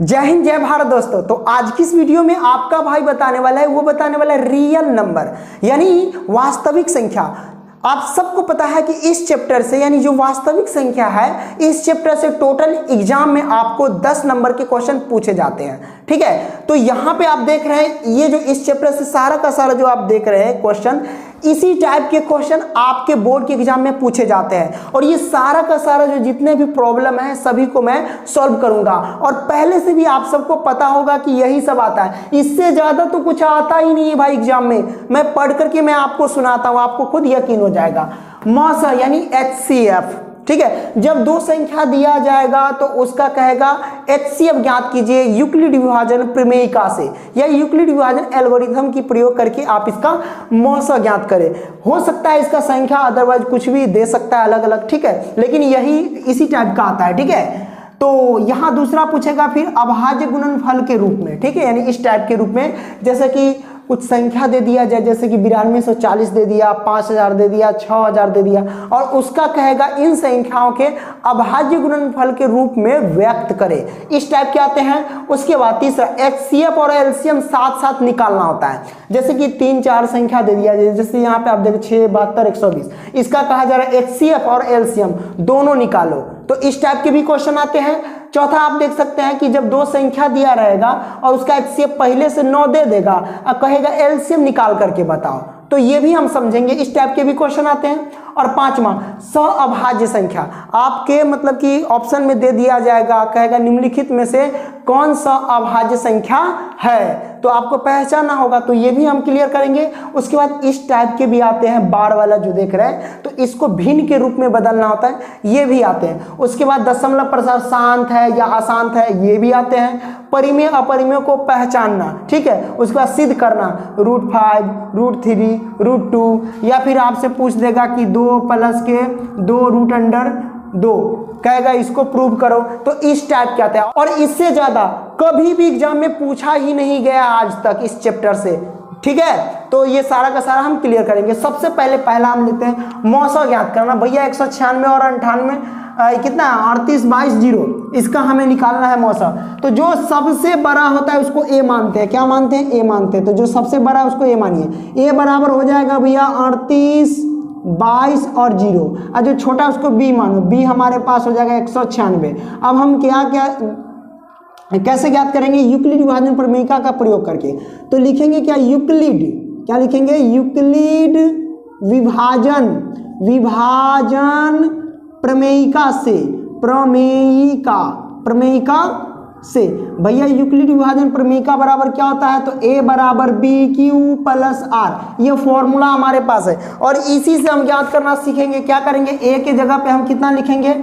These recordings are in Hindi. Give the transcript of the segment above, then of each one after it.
जय हिंद जय भारत दोस्तों। तो आज की इस वीडियो में आपका भाई बताने वाला है रियल नंबर यानी वास्तविक संख्या। आप सबको पता है कि इस चैप्टर से यानी जो वास्तविक संख्या है इस चैप्टर से टोटल एग्जाम में आपको 10 नंबर के क्वेश्चन पूछे जाते हैं। ठीक है, तो यहाँ पे आप देख रहे हैं ये जो इस चैप्टर से सारा का सारा जो आप देख रहे हैं क्वेश्चन, इसी टाइप के क्वेश्चन आपके बोर्ड के एग्जाम में पूछे जाते हैं। और ये सारा का सारा जो जितने भी प्रॉब्लम है सभी को मैं सॉल्व करूंगा। और पहले से भी आप सबको पता होगा कि यही सब आता है, इससे ज्यादा तो कुछ आता ही नहीं है भाई एग्जाम में। मैं पढ़ करके मैं आपको सुनाता हूं, आपको खुद यकीन हो जाएगा। मौसा यानी HCF, ठीक है, जब दो संख्या दिया जाएगा तो उसका कहेगा HCF ज्ञात कीजिए यूक्लिड विभाजन प्रमेयिका से या यूक्लिड विभाजन एल्गोरिथम की प्रयोग करके आप इसका मौसा ज्ञात करें। हो सकता है इसका संख्या अदरवाइज कुछ भी दे सकता है अलग अलग, ठीक है, लेकिन यही इसी टाइप का आता है। ठीक है, तो यहां दूसरा पूछेगा फिर अभाज्य गुणनफल के रूप में, ठीक है, यानी इस टाइप के रूप में, जैसे कि कुछ संख्या दे दिया जाए, जैसे कि 9240 दे दिया, 5000 दे दिया, 6000 दे दिया, और उसका कहेगा इन संख्याओं के अभाज्य गुणनफल के रूप में व्यक्त करे। इस टाइप के आते हैं। उसके बाद तीसरा HCF और LCM साथ साथ निकालना होता है। जैसे कि 3-4 संख्या दे दिया जाए, जैसे यहाँ पे आप देखो 6, 72, 120, इसका कहा जा रहा है HCF और LCM दोनों निकालो। तो इस टाइप के भी क्वेश्चन आते हैं। चौथा आप देख सकते हैं कि जब दो संख्या दिया रहेगा और उसका HCF पहले से 9 दे देगा और कहेगा LCM निकाल करके बताओ, तो ये भी हम समझेंगे। इस टाइप के भी क्वेश्चन आते हैं। और पांचवा सअभाज्य संख्या, आपके मतलब कि ऑप्शन में दे दिया जाएगा, कहेगा निम्नलिखित में से कौन सा अभाज्य संख्या है, तो आपको पहचानना होगा, तो ये भी हम क्लियर करेंगे। उसके बाद इस टाइप के भी आते हैं, बार वाला जो देख रहे हैं, तो इसको भिन्न के रूप में बदलना होता है, ये भी आते हैं। उसके बाद दशमलव प्रसार शांत है या अशांत है, ये भी आते हैं। परिमेय अपरिमेय को पहचानना, ठीक है, उसके बाद सिद्ध करना, √5, √3, √2, या फिर आपसे पूछ देगा कि 2 + के 2√2 कहेगा इसको प्रूव करो, तो इस टाइप के आता है। और इससे ज्यादा कभी भी एग्जाम में पूछा ही नहीं गया आज तक इस चैप्टर से। ठीक है, तो ये सारा का सारा हम क्लियर करेंगे। सबसे पहले पहला हम लेते हैं मौसा ज्ञात करना। भैया 196 और 98 कितना 38, 22, 0, इसका हमें निकालना है मौसा। तो जो सबसे बड़ा होता है उसको A मानते हैं। क्या मानते हैं? A मानते हैं। तो जो सबसे बड़ा है उसको A मानिए। A बराबर हो जाएगा भैया 38, 22 और 0, और जो छोटा उसको B मानो। B हमारे पास हो जाएगा 196। अब हम कैसे ज्ञात करेंगे? यूक्लिड विभाजन प्रमेयिका का प्रयोग करके। तो लिखेंगे क्या? क्या लिखेंगे? यूक्लिड विभाजन प्रमेयिका से भैया यूक्लिड विभाजन प्रमेयिका बराबर क्या होता है? तो A बराबर BQ + R, ये फॉर्मूला हमारे पास है। और इसी से हम ज्ञात करना सीखेंगे। क्या करेंगे? A के जगह पे हम कितना लिखेंगे?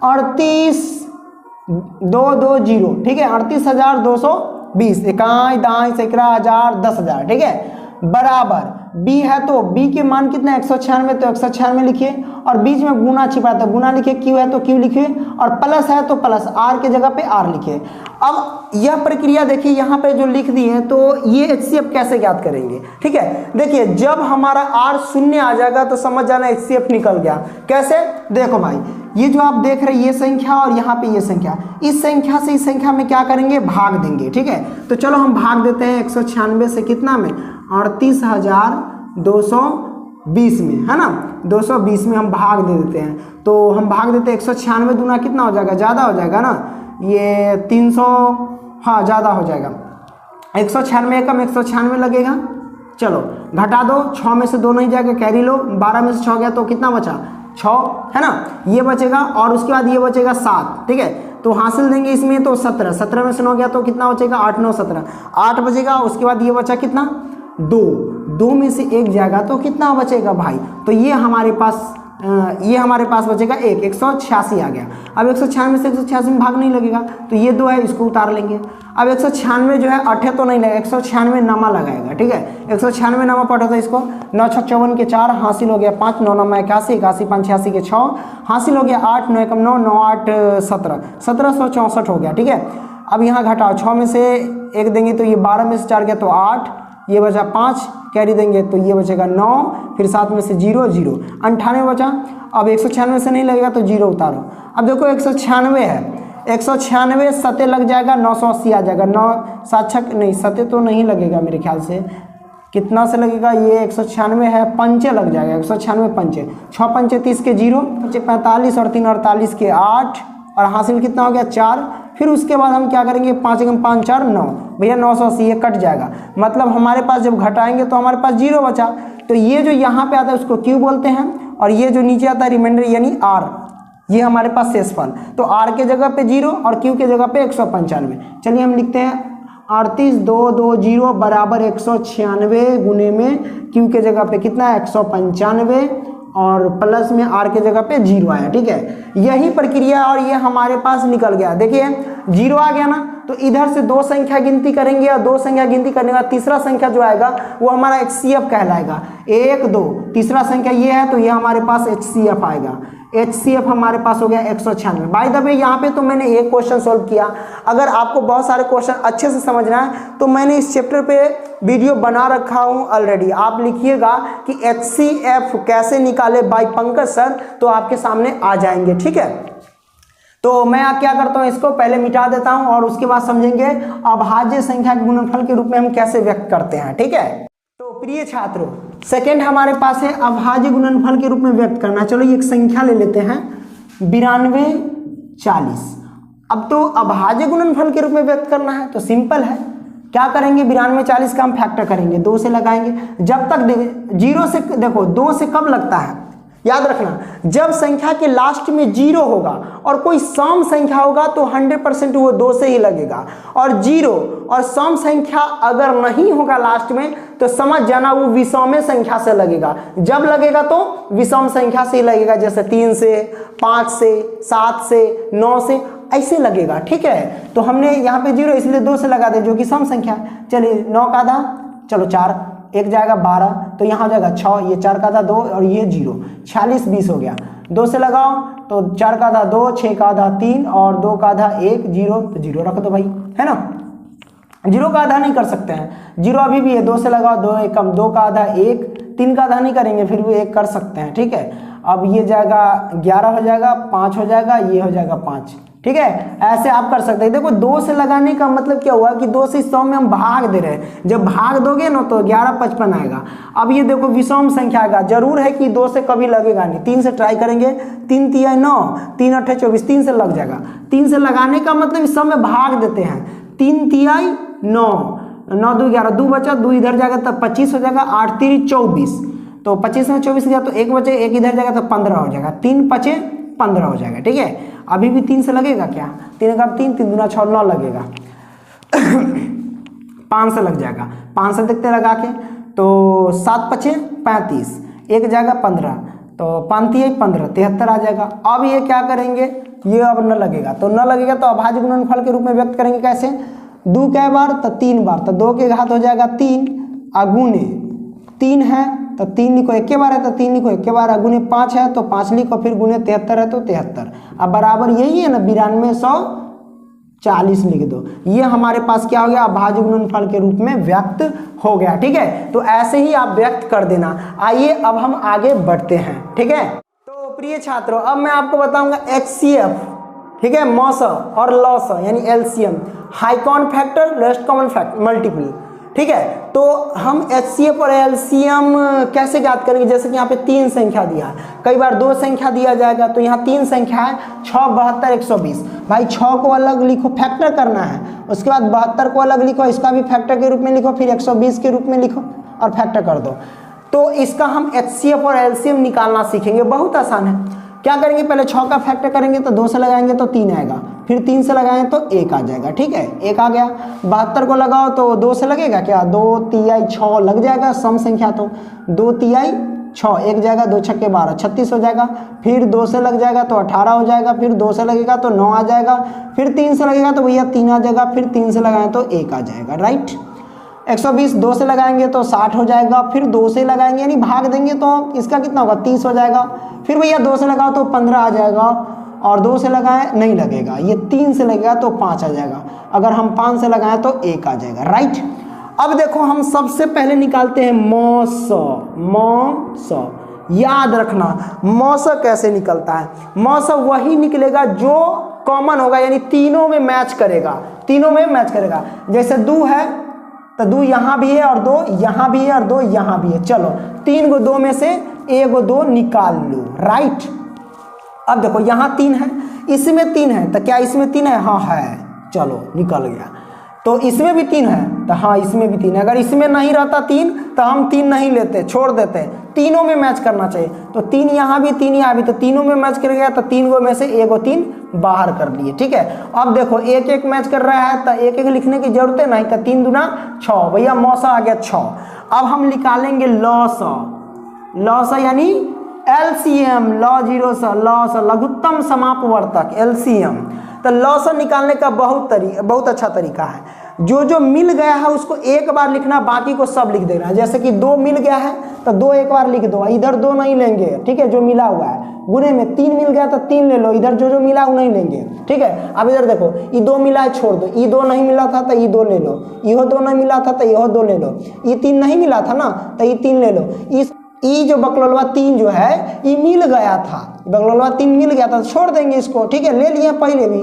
38,220, ठीक है, 38,220, इकाई दाई सैकड़ा हजार 10,000, ठीक है, बराबर B है तो B के मान कितना 196, तो 196 लिखिए, और बीच में गुना छिपा है तो गुना लिखिए, Q है तो Q लिखिए, और प्लस है तो प्लस, R के जगह पे R लिखिए। अब यह प्रक्रिया देखिए यहाँ पे जो लिख दी है, तो ये HCF कैसे ज्ञात करेंगे? ठीक है, देखिए जब हमारा R 0 आ जाएगा तो समझ जाना HCF निकल गया। कैसे? देखो भाई, ये जो आप देख रहे हैं ये संख्या और यहाँ पे ये संख्या, इस संख्या से इस संख्या में क्या करेंगे? भाग देंगे। ठीक है, तो चलो हम भाग देते हैं 196 से कितना में? 38,220 में, है ना, 220 में हम भाग दे देते हैं। तो हम भाग देते हैं 196 दूना कितना हो जाएगा? ज़्यादा हो जाएगा ना, ये 300, हाँ ज़्यादा हो जाएगा। 196 कम 196 लगेगा। चलो घटा दो, 6 में से 2 नहीं जाएगा, कैरी लो, 12 में से 6 गया तो कितना बचा? 6, है ना, ये बचेगा, और उसके बाद ये बचेगा 7, ठीक है, तो हासिल देंगे इसमें तो 17, 17 में से 9 गया तो कितना बचेगा? 8, 9, 17, 8 बचेगा। उसके बाद ये बचा कितना? 2 में से 1 जाएगा तो कितना बचेगा भाई? तो ये हमारे पास बचेगा 1, 186 आ गया। अब 196 में से 186 में भाग नहीं लगेगा, तो ये 2 है, इसको उतार लेंगे। अब 196 जो है 8 तो नहीं लगेगा, 196 नामा लगाएगा। ठीक है, 196 नामा पढ़ो तो इसको 9 6 54 के 4 हासिल हो गया 5, 9 9 81, 81 5 86 के 6 हासिल हो गया 8, 9 1 9, 9 8 17, 1764 हो गया। ठीक है, अब यहाँ घटाओ, 6 में से 1 देंगे तो ये 12 में से 4 गया तो 8, ये बचा 5, कैरी देंगे तो ये बचेगा 9, फिर 7 में से 0 0, 98 बचा। अब 196 से नहीं लगेगा तो 0 उतारो। अब देखो 196 है, 196 सते लग जाएगा, 980 आ जाएगा। 9 7 छक नहीं, सते तो नहीं लगेगा मेरे ख्याल से, कितना से लगेगा ये 196 है, पंचे लग जाएगा, 196 पंचे, 6 पंचे 30 के 0, 5 45 और 3 48 के 8 और हासिल कितना हो गया 4। फिर उसके बाद हम क्या करेंगे 5 एकम 5 4 9, भैया 980 ये कट जाएगा, मतलब हमारे पास जब घटाएंगे तो हमारे पास 0 बचा। तो ये जो यहाँ पे आता है उसको क्यू बोलते हैं, और ये जो नीचे आता है रिमाइंडर यानी आर, ये हमारे पास शेषफल। तो आर के जगह पे 0 और क्यू के जगह पे 195। चलिए हम लिखते हैं 38,220 बराबर 196 गुने में क्यू के जगह पे कितना है 195 और प्लस में आर के जगह पे 0 आया। ठीक है, यही प्रक्रिया और ये हमारे पास निकल गया। देखिए 0 आ गया ना, तो इधर से 2 संख्या गिनती करेंगे और 2 संख्या गिनती करने का तीसरा संख्या जो आएगा वो हमारा HCF कहलाएगा। 1 2 तीसरा संख्या ये है तो ये हमारे पास HCF आएगा। HCF हमारे पास हो गया 196। बाय द वे यहाँ पे तो मैंने एक क्वेश्चन सॉल्व किया। अगर आपको बहुत सारे क्वेश्चन अच्छे से समझना है तो मैंने इस चैप्टर पे वीडियो बना रखा हूँ ऑलरेडी, आप लिखिएगा कि HCF कैसे निकाले बाय पंकज सर, तो आपके सामने आ जाएंगे। ठीक है, तो मैं क्या करता हूँ, इसको पहले मिटा देता हूँ और उसके बाद समझेंगे अभाज्य संख्या के गुणनफल के रूप में हम कैसे व्यक्त करते हैं। ठीक है, तो प्रिय छात्रों सेकंड हमारे पास है अभाज्य गुणनफल के रूप में व्यक्त करना। चलो एक संख्या ले लेते हैं 92 40। अब तो अभाज्य गुणनफल के रूप में व्यक्त करना है तो सिंपल है, क्या करेंगे 92 40 का हम फैक्टर करेंगे, 2 से लगाएंगे। जब तक 0 से, देखो 2 से कब लगता है, याद रखना जब संख्या के लास्ट में 0 होगा और कोई सम संख्या होगा तो 100% वो 2 से ही लगेगा, और 0 और सम संख्या अगर नहीं होगा लास्ट में तो समझ जाना वो विषम संख्या से लगेगा। जब लगेगा तो विषम संख्या से ही लगेगा, जैसे 3 से 5 से 7 से 9 से ऐसे लगेगा। ठीक है, तो हमने यहाँ पे 0 इसलिए 2 से लगा दे जो कि सम संख्या। चलिए 9 का आधा, चलो 4 एक जाएगा 12, तो यहाँ हो जाएगा 6, ये 4 का आधा 2 और ये 0, 46 20 हो गया। 2 से लगाओ तो 4 का आधा 2, 6 का आधा 3 और 2 का आधा 1, 0 तो 0 रख दो भाई, है ना। 0 का आधा नहीं कर सकते हैं, 0 अभी भी है। 2 से लगाओ 2 1 कम, 2 का आधा 1, 3 का आधा नहीं करेंगे फिर भी 1 कर सकते हैं। ठीक है, अब ये जाएगा 11 हो जाएगा, 5 हो जाएगा, ये हो जाएगा 5। ठीक है, ऐसे आप कर सकते हैं। देखो 2 से लगाने का मतलब क्या हुआ कि 2 से 100 में हम भाग दे रहे हैं, जब भाग दोगे ना तो 11 55 आएगा। अब ये देखो विषम संख्या आएगा, जरूर है कि 2 से कभी लगेगा नहीं। 3 से ट्राई करेंगे, 3 तिया 9, 3 8 24, 3 से लग जाएगा। 3 से लगाने का मतलब इस सब में भाग देते हैं, 3 तिया 9, 9 2 11, 2 बचा, 2 इधर जाएगा तो 25 हो जाएगा, 8 3 24, तो 25 में 24 गया तो 1 बचे, 1 इधर जाएगा तो 15 हो जाएगा, 3 5 15 हो जाएगा। ठीक है, अभी भी 3 से लगेगा क्या, 3 का 3, 3 दूना 6 9 लगेगा। 5 से लग जाएगा, 5 से देखते लगा के तो 7 5 35, 1 जाएगा 15, तो 5 3 15 73 आ जाएगा। अब ये क्या करेंगे, ये अब न लगेगा, तो न लगेगा तो अभाज्य गुणनफल के रूप में व्यक्त करेंगे कैसे, 2 कै बार तो 3 बार, तो 2 के घात हो जाएगा 3, अगुने 3 है तो 3 लिखो, एक के बार है तो 3 लिखो, एक के बार अगुने 5 है तो 5 लिखो, फिर गुने 73 है तो 73। अब बराबर यही है ना 9240 लिख दो। ये हमारे पास क्या हो गया, अभाज्य गुणनफल के रूप में व्यक्त हो गया। ठीक है, तो ऐसे ही आप व्यक्त कर देना। आइए अब हम आगे बढ़ते हैं। ठीक है, तो प्रिय छात्रों अब मैं आपको बताऊंगा HCF, ठीक है, मौसा और लॉसा यानी LCM, high common factor lowest common factor multiple. ठीक है, तो हम HCF और LCM कैसे ज्ञात करेंगे, जैसे कि यहाँ पे 3 संख्या दिया है, कई बार 2 संख्या दिया जाएगा, तो यहाँ 3 संख्या है 6 72 120। भाई 6 को अलग लिखो, फैक्टर करना है, उसके बाद 72 को अलग लिखो, इसका भी फैक्टर के रूप में लिखो, फिर 120 के रूप में लिखो और फैक्टर कर दो। तो इसका हम HCF और LCM निकालना सीखेंगे, बहुत आसान है। क्या करेंगे, पहले 6 का फैक्टर करेंगे तो 2 से लगाएंगे तो 3 आएगा, फिर 3 से लगाएं तो 1 आ जाएगा। ठीक है, 1 आ गया। 72 को लगाओ तो 2 से लगेगा क्या, 2 तिहाई 6 लग जाएगा, सम संख्या तो 2 तिहाई 6, 1 जाएगा, 2 छक्के 12 36 हो जाएगा, फिर 2 से लग जाएगा तो 18 हो जाएगा, फिर 2 से लगेगा तो 9 आ जाएगा, फिर 3 से लगेगा तो भैया 3 आ जाएगा, फिर 3 से लगाएं तो 1 आ जाएगा। राइट, 120 2 से लगाएंगे तो 60 हो जाएगा, फिर 2 से लगाएंगे यानी भाग देंगे तो इसका कितना होगा 30 हो जाएगा, फिर भैया 2 से लगाओ तो 15 आ जाएगा, और 2 से लगाएं नहीं लगेगा, ये 3 से लगेगा तो 5 आ जाएगा, अगर हम 5 से लगाएं तो 1 आ जाएगा। राइट, अब देखो हम सबसे पहले निकालते हैं मौसा। याद रखना मौसा कैसे निकलता है, मौसा वही निकलेगा जो कॉमन होगा, यानी तीनों में मैच करेगा, तीनों में मैच करेगा। जैसे 2 है तो 2 यहाँ भी है और 2 यहाँ भी है और 2 यहाँ भी है। चलो 3 को 2 में से 1 को 2 निकाल लो, राइट। अब देखो यहाँ 3 है, इसमें 3 है, तो क्या इसमें 3 है? हाँ है, चलो निकल गया। तो इसमें भी 3 है, तो हाँ इसमें भी 3 है। अगर इसमें नहीं रहता 3 तो हम 3 नहीं लेते, छोड़ देते, तीनों में मैच करना चाहिए। तो 3 यहाँ भी 3 यहाँ भी, तो तीनों में मैच कर गया, तो 3 को में से 1 को 3 बाहर कर लिए, ठीक है। अब देखो 1 1 मैच कर रहा है, तो 1 1 लिखने की जरूरत है नहीं, तो 3 दूना 6, भैया मौसा आ गया 6। अब हम निकालेंगे लौसा, लौसा यानी एलसीएम, लौसा लघुत्तम समापवर्तक एलसीएम। तो लौसा निकालने का बहुत अच्छा तरीका है। जो मिल गया है उसको एक बार लिखना, बाकी को सब लिख देना। जैसे कि 2 मिल गया है तो 2 एक बार लिख दो, इधर 2 नहीं लेंगे, ठीक है, जो मिला हुआ है। गुने में 3 मिल गया तो 3 ले लो, इधर जो मिला वो नहीं लेंगे, ठीक है। अब इधर देखो, ये 2 मिला है छोड़ दो, ये 2 नहीं मिला था तो ये 2 ले लो, यह 2 नहीं मिला था तो यह 2 ले लो, ये 3 नहीं मिला था ना तो ये 3 ले लो। ई जो बकलोलवा 3 जो है ये मिल गया था, बकलोलवा 3 मिल गया था, छोड़ देंगे इसको, ठीक है, ले लिए पहले भी।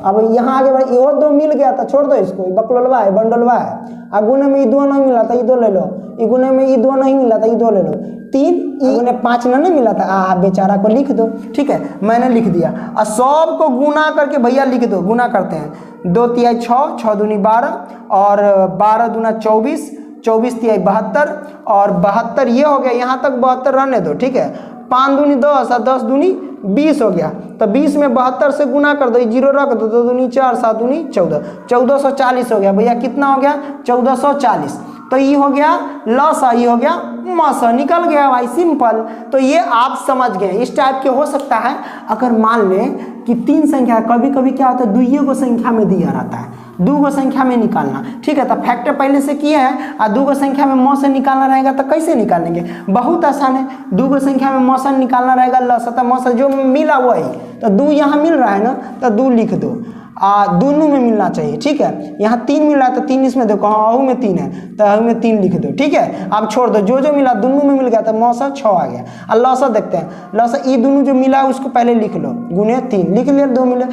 अब यहाँ आगे बढ़, ये 2 मिल गया था, छोड़ दो इसको, बकलोलवा है, बंडलवा है। अब गुने में ये 2 नहीं मिला था, ये 2 ले लो, ये गुने में ये 2 नहीं मिला था, ये 2 ले लो। 3 गुने 5 नहीं मिला था, बेचारा को लिख दो, ठीक है, मैंने लिख दिया। और सब को गुना करके भैया लिख दो, गुना करते हैं। 2 तिहाई 6, 6 दूनी 12 और 12 दूना 24, 24 तिहाई 72 और 72 ये हो गया, यहाँ तक 72 रहने दो, ठीक है। 5 दूनी 10 और 10 दूनी 20 हो गया, तो 20 में 72 से गुना कर दो, 0 रख दो, 2 दूनी 4, 7 दूनी 14, 1440 हो गया भैया। कितना हो गया? 1440। तो ये हो गया लौसा, ये हो गया मौसा, निकल गया भाई, सिंपल। तो ये आप समझ गए। इस टाइप के हो सकता है अगर मान लें कि 3 संख्या, कभी कभी क्या होता है 2 को संख्या में दिया रहता है, 2 को संख्या में निकालना, ठीक है। तो फैक्टर पहले से किया है और 2 को संख्या में मौ से निकालना रहेगा, तो कैसे निकालेंगे? बहुत आसान है। 2 को संख्या में मौ से निकालना रहेगा लौसा, तो मौ से जो मिला वही, तो 2 यहाँ मिल रहा है ना, तो 2 लिख दो। दोनों में मिलना चाहिए, ठीक है। यहाँ 3 मिल रहा है तो 3 इसमें देखो, हाँ अहू में 3 है तो अहू में 3 लिख दो, ठीक है। अब छोड़ दो, जो मिला दोनों में मिल गया तो मौसा 6 आ गया। और लौसा देखते हैं, लौसा ये दोनों जो मिला उसको पहले लिख लो, गुने 3 लिख लिया, 2 मिले।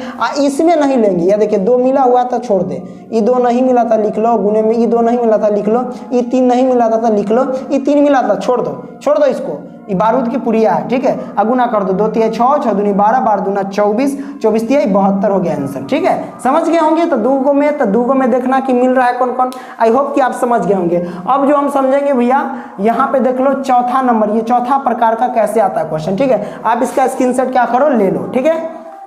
इसमें नहीं लेंगे, या देखिए 2 मिला हुआ था छोड़ दे, ये 2 नहीं मिला था लिख लो, गुने में ये 2 नहीं मिला था लिख लो, ये 3 नहीं मिला था लिख लो, ये 3 मिला था छोड़ दो इसको, ये बारूद की पुड़िया है, ठीक है। अगुना कर दो, 2 तिहाई 6, 6 दूनी 12, 12 दूना 24, 24 तिहाई 72 हो गया आंसर, ठीक है। समझ गए होंगे। तो 2 को में देखना कि मिल रहा है कौन कौन। आई होप कि आप समझ गए होंगे। अब जो हम समझेंगे भैया, यहाँ पे देख लो चौथा नंबर, ये चौथा प्रकार का कैसे आता है क्वेश्चन, ठीक है। आप इसका स्क्रीनशॉट क्या करो, ले लो, ठीक है।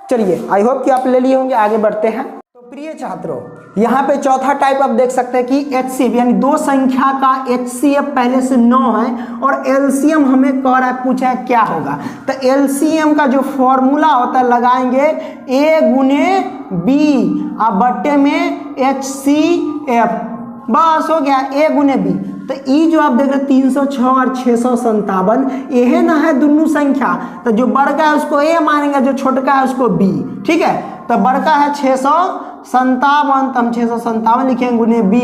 चलिए, आई होप कि आप ले लिए होंगे। आगे बढ़ते हैं। प्रिय छात्रों, यहाँ पे चौथा टाइप आप देख सकते हैं कि HCF यानी 2 संख्या का HCF पहले से 9 है और LCM हमें कह रहा है, पूछा है क्या होगा। तो LCM का जो फॉर्मूला होता है लगाएंगे A गुने B और बट्टे में HCF, बस हो गया A गुने B। तो ई जो आप देख रहे 306 और 657, यह ना है दोनों संख्या। तो जो बड़का है उसको A मानेंगे, जो छोटका है उसको B, ठीक है। तो बड़का है 657, तो हम 657 लिखेंगे गुने B,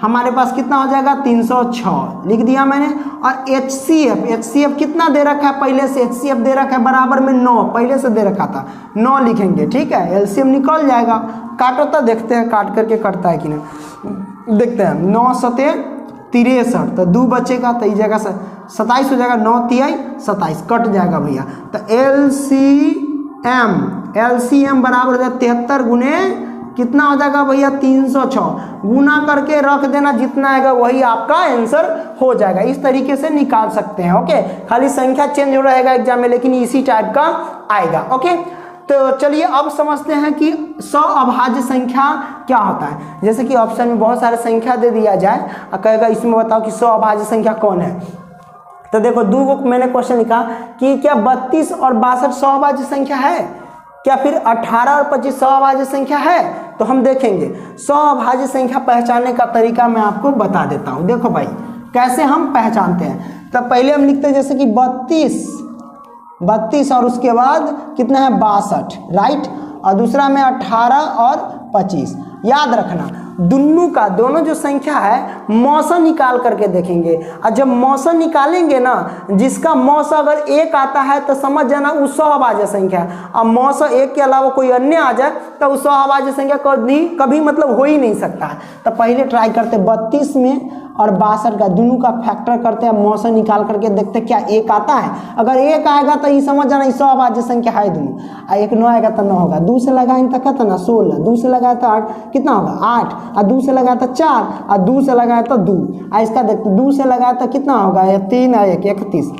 हमारे पास कितना हो जाएगा 306 लिख दिया मैंने। और HCF कितना दे रखा है पहले से, HCF दे रखा है बराबर में 9, पहले से दे रखा था 9 लिखेंगे, ठीक है। LCM निकल जाएगा। काटो तो देखते हैं काट करके कटता है कि नहीं, देखते हैं। 9 सते 63, तो 2 बचेगा, तो इस जगह से 27 हो जाएगा, 9 तिहाई 27 कट जाएगा भैया। तो LCM बराबर हो जाएगा 73 गुने कितना हो जाएगा भैया 306, गुना करके रख देना, जितना आएगा वही आपका आंसर हो जाएगा। इस तरीके से निकाल सकते हैं, ओके। खाली संख्या चेंज हो रहेगा एग्जाम में, लेकिन इसी टाइप का आएगा, ओके। तो चलिए अब समझते हैं कि सअभाज्य संख्या क्या होता है। जैसे कि ऑप्शन में बहुत सारे संख्या दे दिया जाए और कहेगा इसमें बताओ कि सअभाज्य संख्या कौन है। तो देखो 2 को मैंने क्वेश्चन लिखा कि क्या 32 और 62 सअभाज्य संख्या है, क्या फिर 18 और 25 सअभाज्य संख्या है। तो हम देखेंगे सअभाज्य संख्या पहचानने का तरीका मैं आपको बता देता हूँ। देखो भाई कैसे हम पहचानते हैं। तो पहले हम लिखते हैं जैसे कि 32 और उसके बाद कितना है 62, राइट। और दूसरा में 18 और 25। याद रखना दोनों का, दोनों जो संख्या है मौसा निकाल करके देखेंगे। और जब मौसा निकालेंगे ना, जिसका मौसा अगर 1 आता है तो समझ जाना वो सहभाज्य संख्या है। अब मौसा 1 के अलावा कोई अन्य आ जाए तो उस सहभाज्य संख्या कभी मतलब हो ही नहीं सकता है। तो पहले ट्राई करते 32 में और 62 का दोनों का फैक्टर करते हैं, मौसा निकाल करके देखते क्या 1 आता है। अगर 1 आएगा तो ये समझ जाना सहभाज्य संख्या है दोनों। और 1 9 आएगा तो 9 होगा। 2 से लगाएं तो कितना 16, 2 से लगाए तो 8 कितना होगा 8, और 2 से लगाए तो 4, और 2 से लगाए तो 2। और इसका देखते 2 से लगाए तो कितना होगा 3 और 1 31।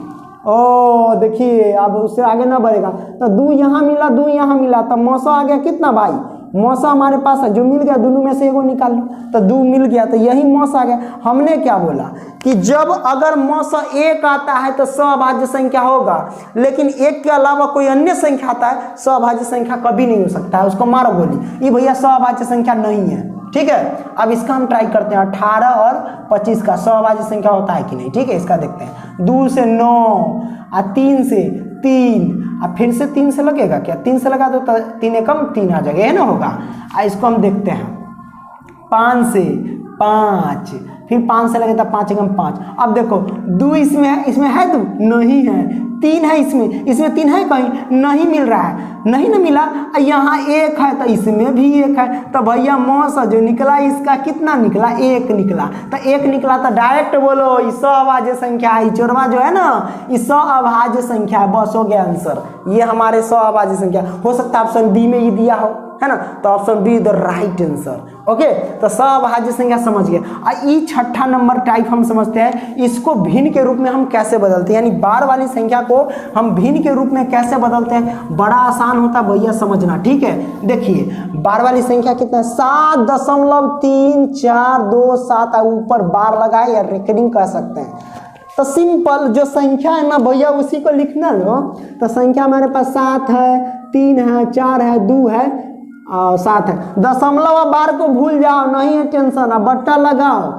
ओ देखिए अब उससे आगे ना बढ़ेगा तो 2 यहाँ मिला 2 यहाँ मिला, तो मौसा आ गया कितना भाई, मौसा हमारे पास है जो मिल गया, दोनों में से एगो निकाल लो तो 2 मिल गया, तो यही मौसा आ गया। हमने क्या बोला कि जब अगर मौसा 1 आता है तो सहभाज्य संख्या होगा, लेकिन 1 के अलावा कोई अन्य संख्या आता है सहभाज्य संख्या कभी नहीं हो सकता है, उसको मारो गोली, ये भैया सहभाज्य संख्या नहीं है। ठीक है, अब इसका हम ट्राई करते हैं 18 और 25 का सहभाज्य संख्या होता है कि नहीं। ठीक है, इसका देखते हैं। 2 से 9 और 3 से 3, अब फिर से 3 से लगेगा क्या, 3 से लगा दो तो 3 एकम 3 आ जाएगा, है ना होगा। इसको हम देखते हैं 5 से 5, फिर 5 से लगे तो 5 एकम 5। अब देखो 2 इसमें है, इसमें है 2 नहीं है, 3 है इसमें 3 है कहीं नहीं मिल रहा है, नहीं ना मिला। यहाँ 1 है तो इसमें भी 1 है, तो भैया मौसा जो निकला इसका कितना निकला 1 निकला। तो 1 निकला तो डायरेक्ट बोलो ये सहभाज्य संख्या है, चोरवा जो है ना ये सहभाज्य संख्या है, बस हो गया आंसर। ये हमारे सहभाज्य संख्या हो सकता है ऑप्शन बी में ही दिया हो, है ना, तो option be the right answer. Okay, तो सहभाज्य संख्या समझ गए। ये 6ठा नंबर टाइप हम समझते हैं, इसको भिन्न के रूप में हम कैसे बदलते हैं, यानी बार वाली संख्या को हम भिन्न के रूप में कैसे बदलते हैं, बड़ा आसान होता है भैया समझना। ठीक है, देखिए बार वाली संख्या कितना है 7.3427, ऊपर बार लगाए या रेकरिंग कह सकते हैं। तो सिंपल जो संख्या है ना भैया उसी को लिखना लो। तो संख्या हमारे पास 7 है, 3 है, 4 है, 2 है और 7 है। दशमलव बार को भूल जाओ, नहीं है टेंशन, अब बट्टा लगाओ।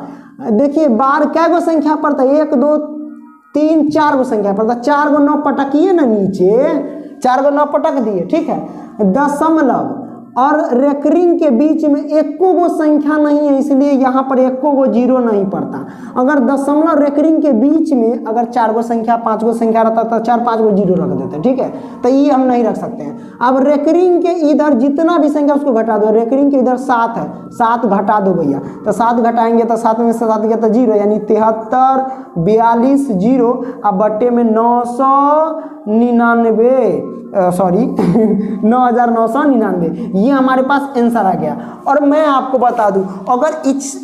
देखिए बार क्या गो संख्या पड़ता है 1 2 3 4 गो संख्या पड़ता है, 4 गो 9 पटकिए ना नीचे, 4 गो 9 पटक दिए। ठीक है, दशमलव और रेकरिंग के बीच में एको गो संख्या नहीं है, इसलिए यहाँ पर एको गो 0 नहीं पड़ता। अगर दशमलव रेकरिंग के बीच में अगर 4 गो संख्या 5 गो संख्या रहता तो 4 5 गो 0 रख देते। ठीक है, तो ये हम नहीं रख सकते हैं। अब रेकरिंग के इधर जितना भी संख्या उसको घटा दो, रेकरिंग के इधर 7 है, 7 घटा दो भैया, तो 7 घटाएंगे तो 7 में से 7 गया तो 0, यानी 73 42 0 अब बट्टे में 999 सॉरी 9999, ये हमारे पास आंसर आ गया। और मैं आपको बता दूं अगर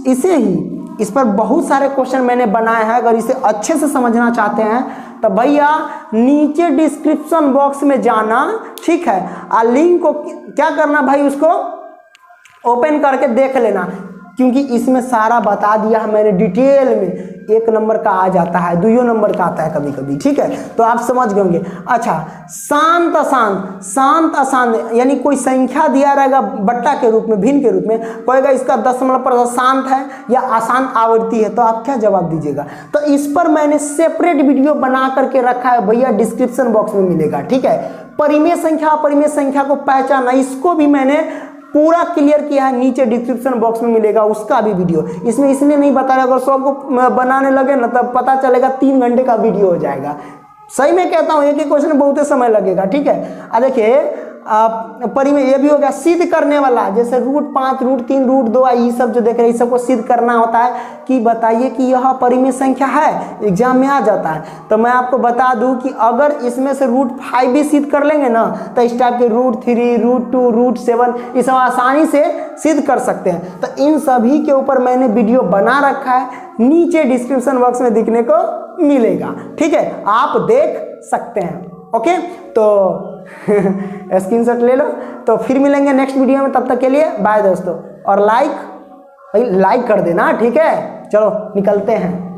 इसे ही इस पर बहुत सारे क्वेश्चन मैंने बनाए हैं, अगर इसे अच्छे से समझना चाहते हैं तो भैया नीचे डिस्क्रिप्शन बॉक्स में जाना। ठीक है, लिंक को क्या करना भाई, उसको ओपन करके देख लेना, क्योंकि इसमें सारा बता दिया है मैंने डिटेल में। 1 नंबर का आ जाता है, 2 नंबर का आता है कभी कभी। ठीक है, तो आप समझ गए होंगे। अच्छा, शांत अशांत, शांत अशांत यानी कोई संख्या दिया रहेगा बट्टा के रूप में, भिन्न के रूप में, कहेगा इसका दशमलव पर शांत है या अशांत आवृत्ति है, तो आप क्या जवाब दीजिएगा। तो इस पर मैंने सेपरेट वीडियो बना करके रखा है भैया, डिस्क्रिप्शन बॉक्स में मिलेगा। ठीक है, परिमेय संख्या अपरिमेय संख्या को पहचाना, इसको भी मैंने पूरा क्लियर किया है, नीचे डिस्क्रिप्शन बॉक्स में मिलेगा उसका भी वीडियो। इसमें इसलिए नहीं बता रहा, अगर सबको बनाने लगे ना तब पता चलेगा 3 घंटे का वीडियो हो जाएगा। सही में कहता हूँ, एक ही क्वेश्चन बहुत समय लगेगा। ठीक है, देखिए परिमेय ये भी हो गया सिद्ध करने वाला, जैसे √5 √3 √2 ये सब जो देख रहे हैं, इस सबको सिद्ध करना होता है कि बताइए कि यह परिमेय संख्या है, एग्जाम में आ जाता है। तो मैं आपको बता दूं कि अगर इसमें से √5 भी सिद्ध कर लेंगे ना तो इस टाइप के √3 √2 √7 ये सब आसानी से सिद्ध कर सकते हैं। तो इन सभी के ऊपर मैंने वीडियो बना रखा है, नीचे डिस्क्रिप्शन बॉक्स में दिखने को मिलेगा। ठीक है, आप देख सकते हैं। ओके, तो स्क्रीनशॉट ले लो। तो फिर मिलेंगे नेक्स्ट वीडियो में, तब तक के लिए बाय दोस्तों। और लाइक कर देना। ठीक है, चलो निकलते हैं।